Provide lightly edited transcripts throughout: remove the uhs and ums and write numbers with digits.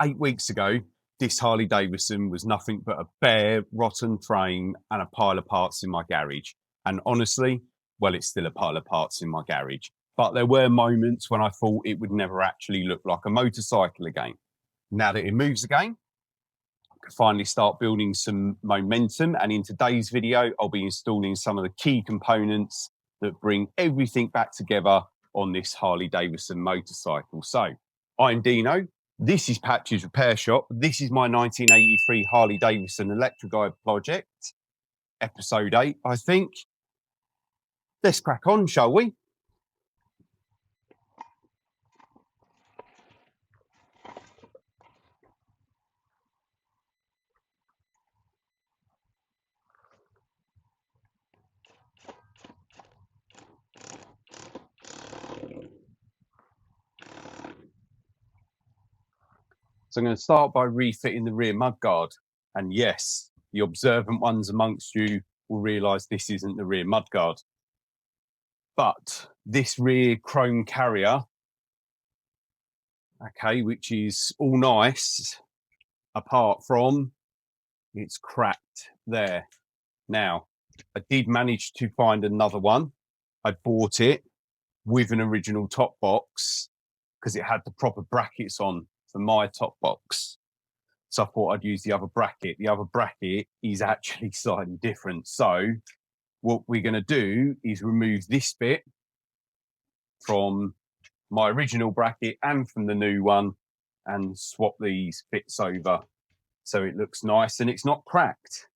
8 weeks ago, this Harley-Davidson was nothing but a bare, rotten frame and a pile of parts in my garage. And honestly, well, it's still a pile of parts in my garage. But there were moments when I thought it would never actually look like a motorcycle again. Now that it moves again, I can finally start building some momentum. And in today's video, I'll be installing some of the key components that bring everything back together on this Harley-Davidson motorcycle. So I'm Dino. This is Patch's Repair Shop. This is my 1983 Harley-Davidson Electra Glide project, episode 8, I think. Let's crack on, shall we? So I'm going to start by refitting the rear mudguard. And yes, the observant ones amongst you will realise this isn't the rear mudguard. But this rear chrome carrier, okay, which is all nice, apart from it's cracked there. Now, I did manage to find another one. I bought it with an original top box because it had the proper brackets on for my top box. So I thought I'd use the other bracket. The other bracket is actually slightly different. So what we're going to do is remove this bit from my original bracket and from the new one and swap these bits over so it looks nice and it's not cracked.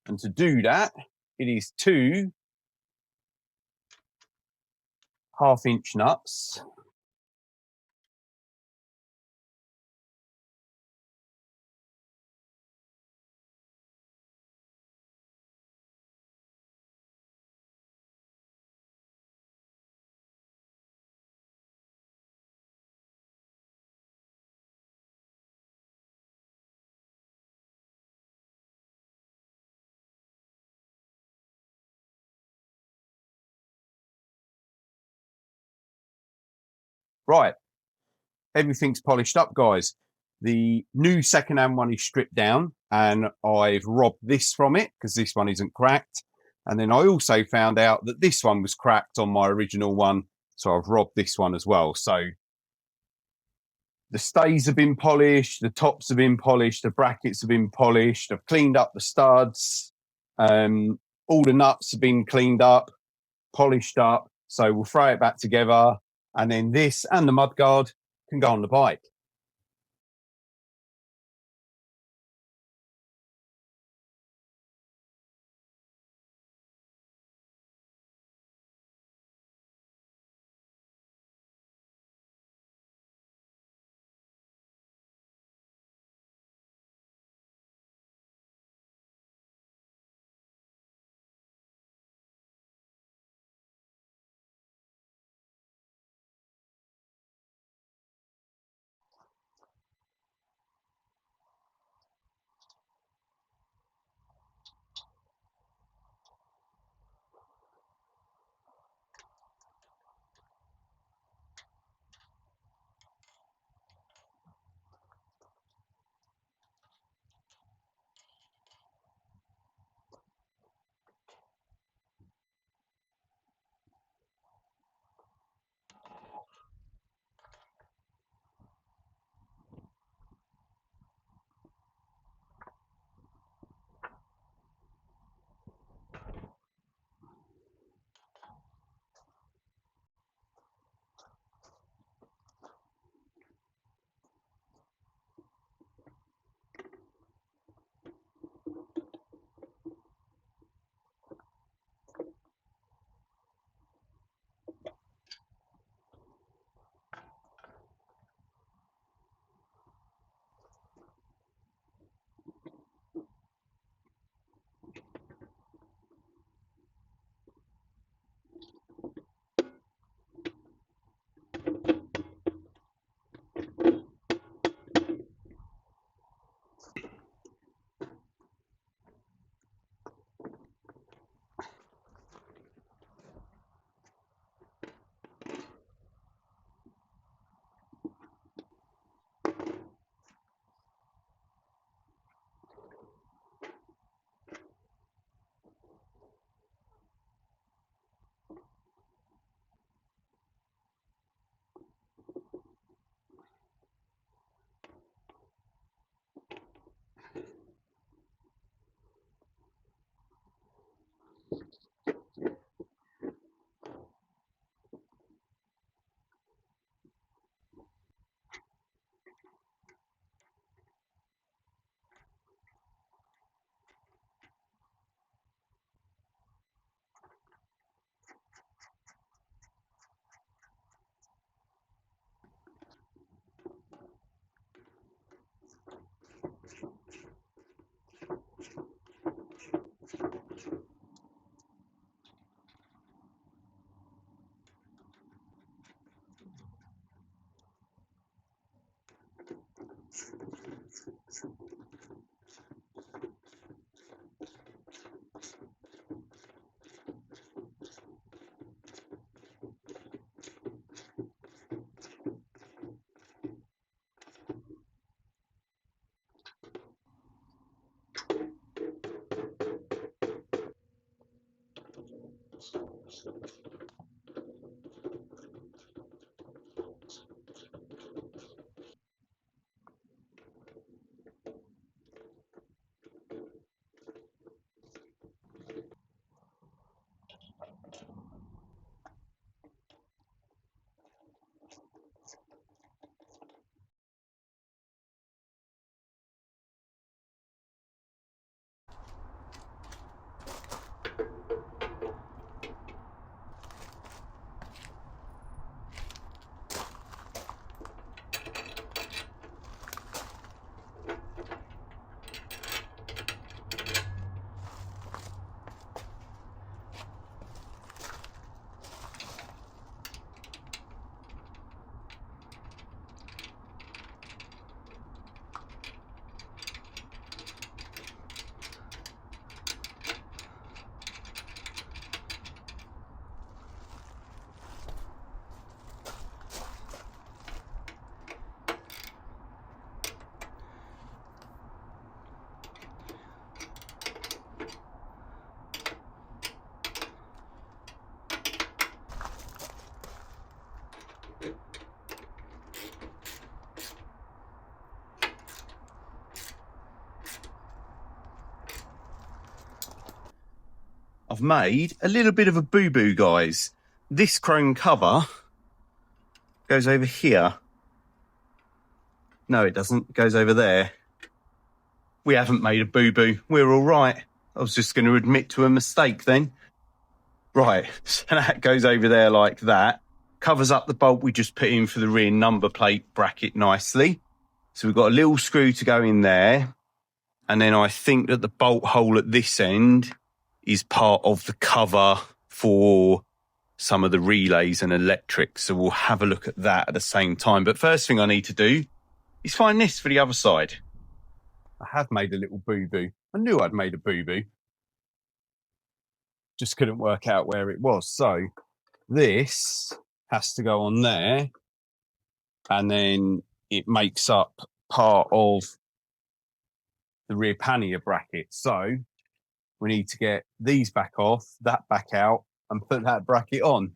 And to do that, it is 2 half-inch nuts. Right, everything's polished up, guys. The new second-hand one is stripped down and I've robbed this from it because this one isn't cracked. And then I also found out that this one was cracked on my original one, so I've robbed this one as well. So the stays have been polished, the tops have been polished, the brackets have been polished. I've cleaned up the studs. All the nuts have been cleaned up, polished up. So we'll throw it back together. And then this and the mudguard can go on the bike. I've made a little bit of a boo-boo, guys. This chrome cover goes over here. No, it doesn't. It goes over there. We haven't made a boo-boo. We're all right. I was just going to admit to a mistake then. Right, so that goes over there like that. Covers up the bolt we just put in for the rear number plate bracket nicely. So we've got a little screw to go in there. And then I think that the bolt hole at this end is part of the cover for some of the relays and electrics. So we'll have a look at that at the same time. But first thing I need to do is find this for the other side. I have made a little boo-boo. I knew I'd made a boo-boo. Just couldn't work out where it was. So this has to go on there. And then it makes up part of the rear pannier bracket. So we need to get these back off, that back out, and put that bracket on.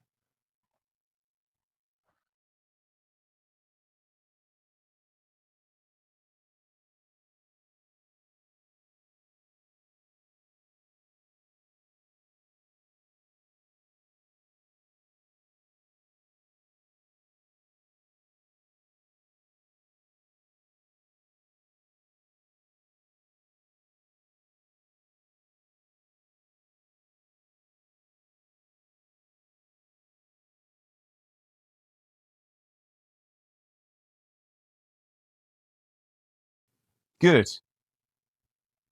Good.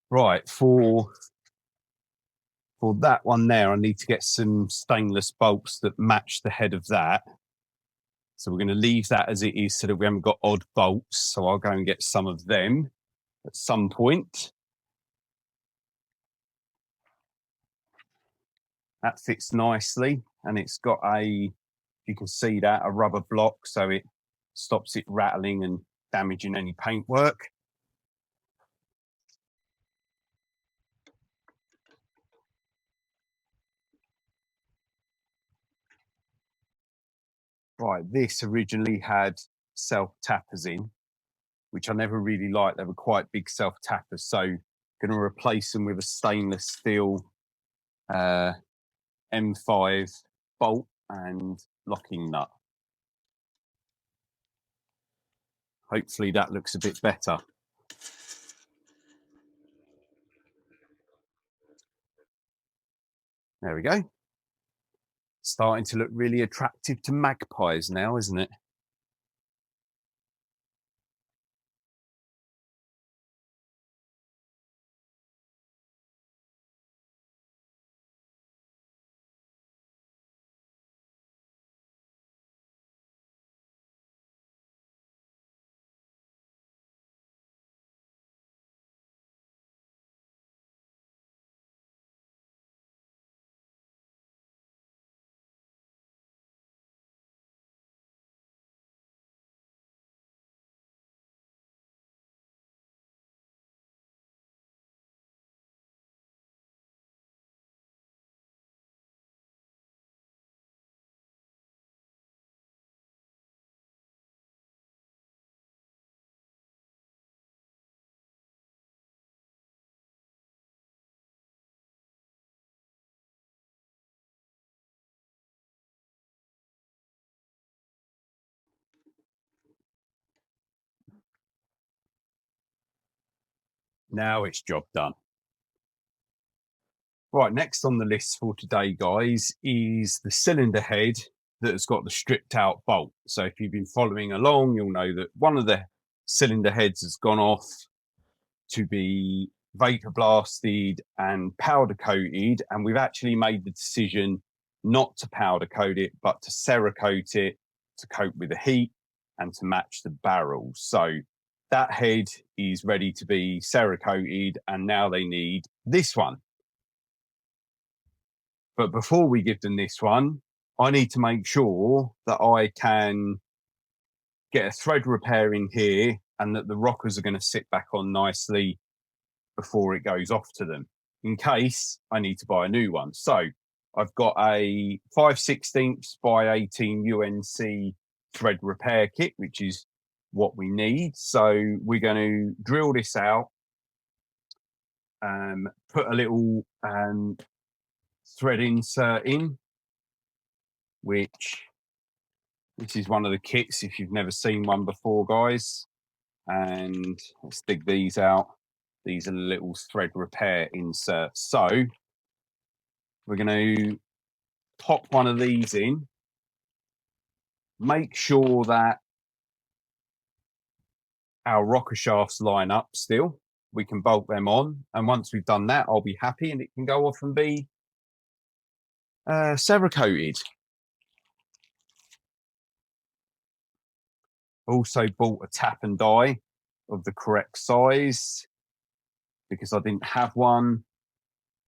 Right, for that one there, I need to get some stainless bolts that match the head of that. So we're going to leave that as it is so that we haven't got odd bolts. So I'll go and get some of them at some point. That fits nicely, and it's got you can see that, a rubber block, so it stops it rattling and damaging any paintwork. Right, this originally had self-tappers in, which I never really liked. They were quite big self-tappers, so going to replace them with a stainless steel M5 bolt and locking nut. Hopefully that looks a bit better. There we go. Starting to look really attractive to magpies now, isn't it? Now it's job done. Right, next on the list for today, guys, is the cylinder head that has got the stripped out bolt. So if you've been following along, you'll know that one of the cylinder heads has gone off to be vapor blasted and powder coated, and we've actually made the decision not to powder coat it, but to Cerakote it to cope with the heat and to match the barrel. So that head is ready to be Cerakoted, and now they need this one. But before we give them this one, I need to make sure that I can get a thread repair in here and that the rockers are going to sit back on nicely before it goes off to them, in case I need to buy a new one. So I've got a 5/16 by 18 UNC thread repair kit, which is what we need. So we're going to drill this out, put a little thread insert in, which this is one of the kits if you've never seen one before, guys. And let's dig these out. These are little thread repair inserts. So we're going to pop one of these in, make sure that our rocker shafts line up still. We can bolt them on, and once we've done that, I'll be happy and it can go off and be Cerakoted. Also bought a tap and die of the correct size because I didn't have one,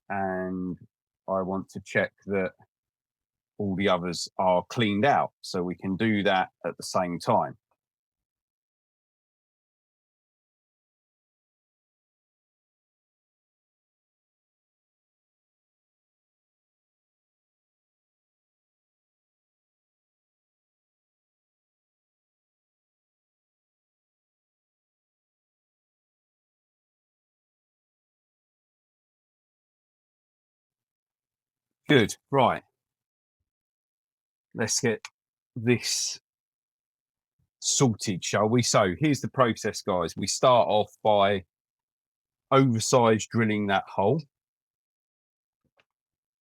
and I want to check that all the others are cleaned out, so we can do that at the same time. Good, right. Let's get this sorted, shall we? So here's the process, guys. We start off by oversized drilling that hole,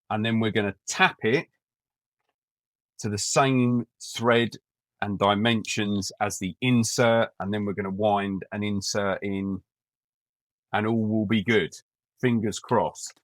and then we're going to tap it to the same thread and dimensions as the insert, and then we're going to wind an insert in, and all will be good. Fingers crossed.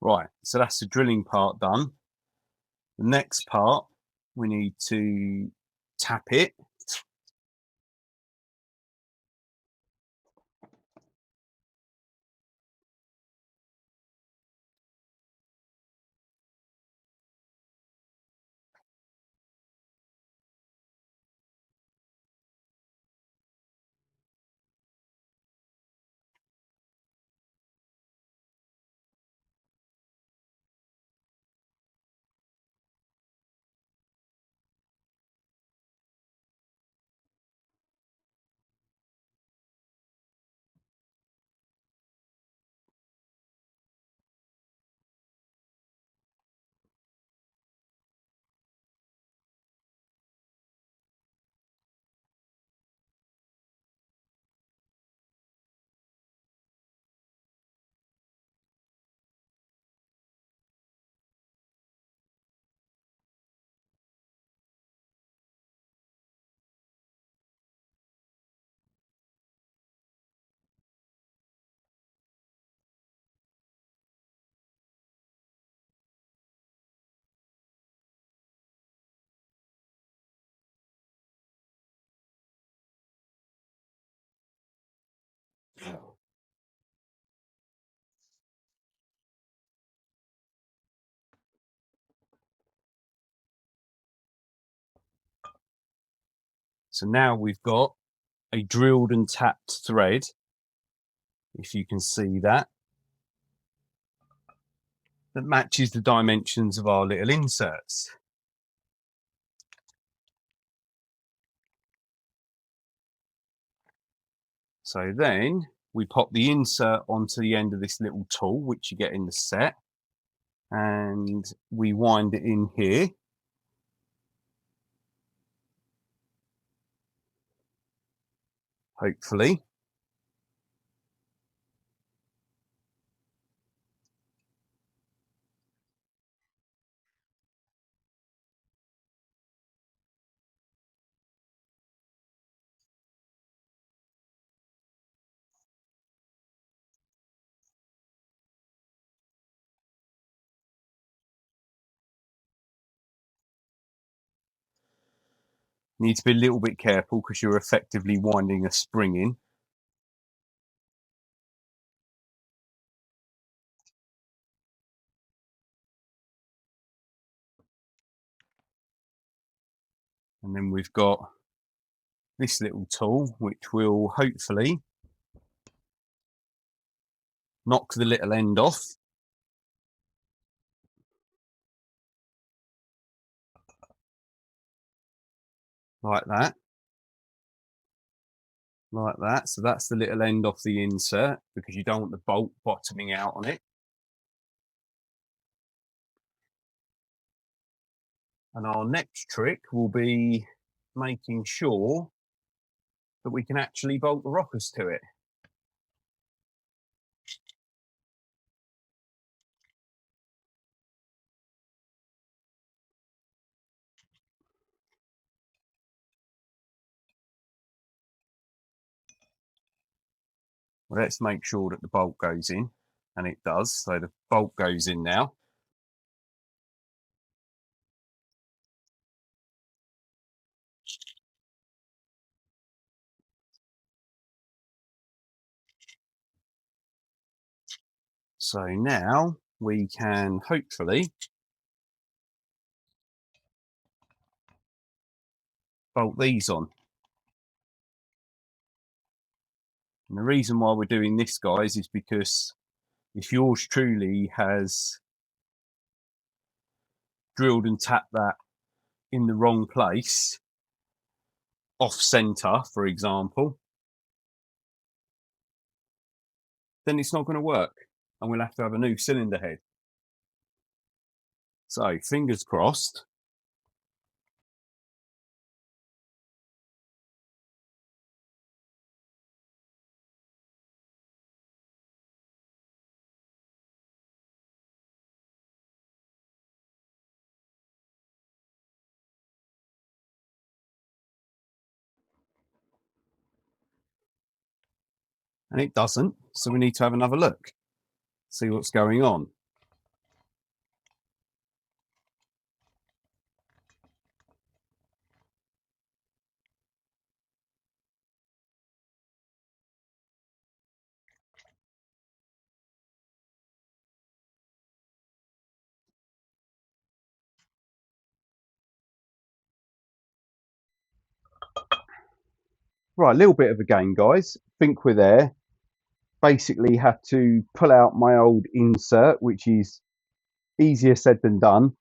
Right, so that's the drilling part done. The next part, we need to tap it. So now we've got a drilled and tapped thread, if you can see that, that matches the dimensions of our little inserts. So then we pop the insert onto the end of this little tool, which you get in the set, and we wind it in here. Hopefully. Need to be a little bit careful because you're effectively winding a spring in. And then we've got this little tool, which will hopefully knock the little end off. Like that. Like that. So that's the little end off the insert because you don't want the bolt bottoming out on it. And our next trick will be making sure that we can actually bolt the rockers to it. Well, let's make sure that the bolt goes in, and it does. So the bolt goes in now. So now we can hopefully bolt these on. And the reason why we're doing this, guys, is because if yours truly has drilled and tapped that in the wrong place, off center, for example, then it's not going to work and we'll have to have a new cylinder head. So fingers crossed. And it doesn't, so we need to have another look, see what's going on. Right, a little bit of a game, guys. Think we're there. Basically had to pull out my old insert, which is easier said than done.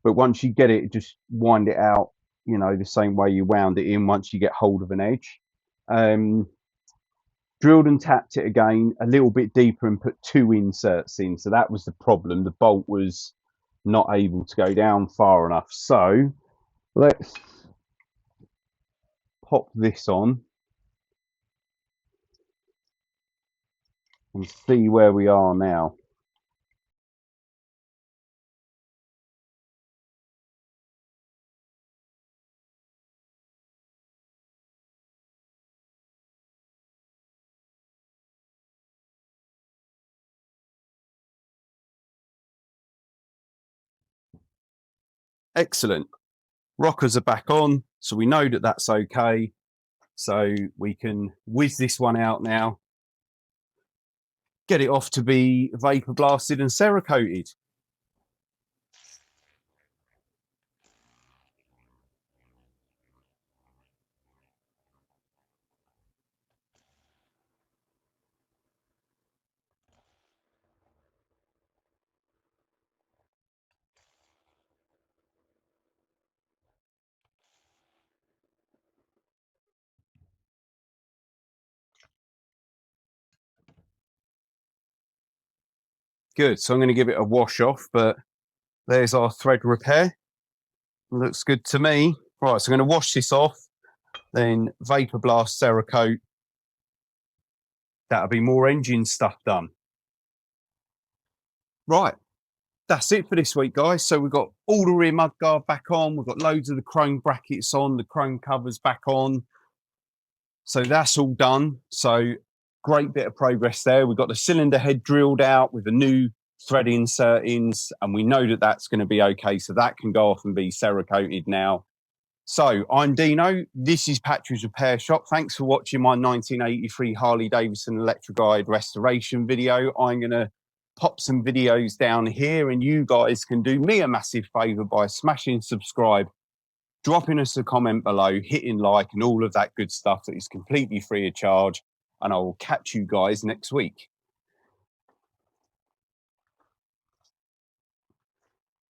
But once you get it, just wind it out, you know, the same way you wound it in once you get hold of an edge. Drilled and tapped it again a little bit deeper and put two inserts in. So that was the problem. The bolt was not able to go down far enough. So let's pop this on and see where we are now. Excellent. Rockers are back on, so we know that that's okay. So we can whiz this one out now, get it off to be vapor blasted and cerakoted. Good. So I'm going to give it a wash off, but there's our thread repair. Looks good to me. Right, so I'm going to wash this off, then Vapor Blast Cerakote. That'll be more engine stuff done. Right, that's it for this week, guys. So we've got all the rear mudguard back on. We've got loads of the chrome brackets on, the chrome covers back on. So that's all done. So great bit of progress there. We've got the cylinder head drilled out with the new thread insert-ins, and we know that that's going to be okay. So that can go off and be Cerakoted now. So I'm Dino. This is Patrick's Repair Shop. Thanks for watching my 1983 Harley-Davidson Electra Glide restoration video. I'm going to pop some videos down here, and you guys can do me a massive favour by smashing subscribe, dropping us a comment below, hitting like, and all of that good stuff that is completely free of charge. And I will catch you guys next week.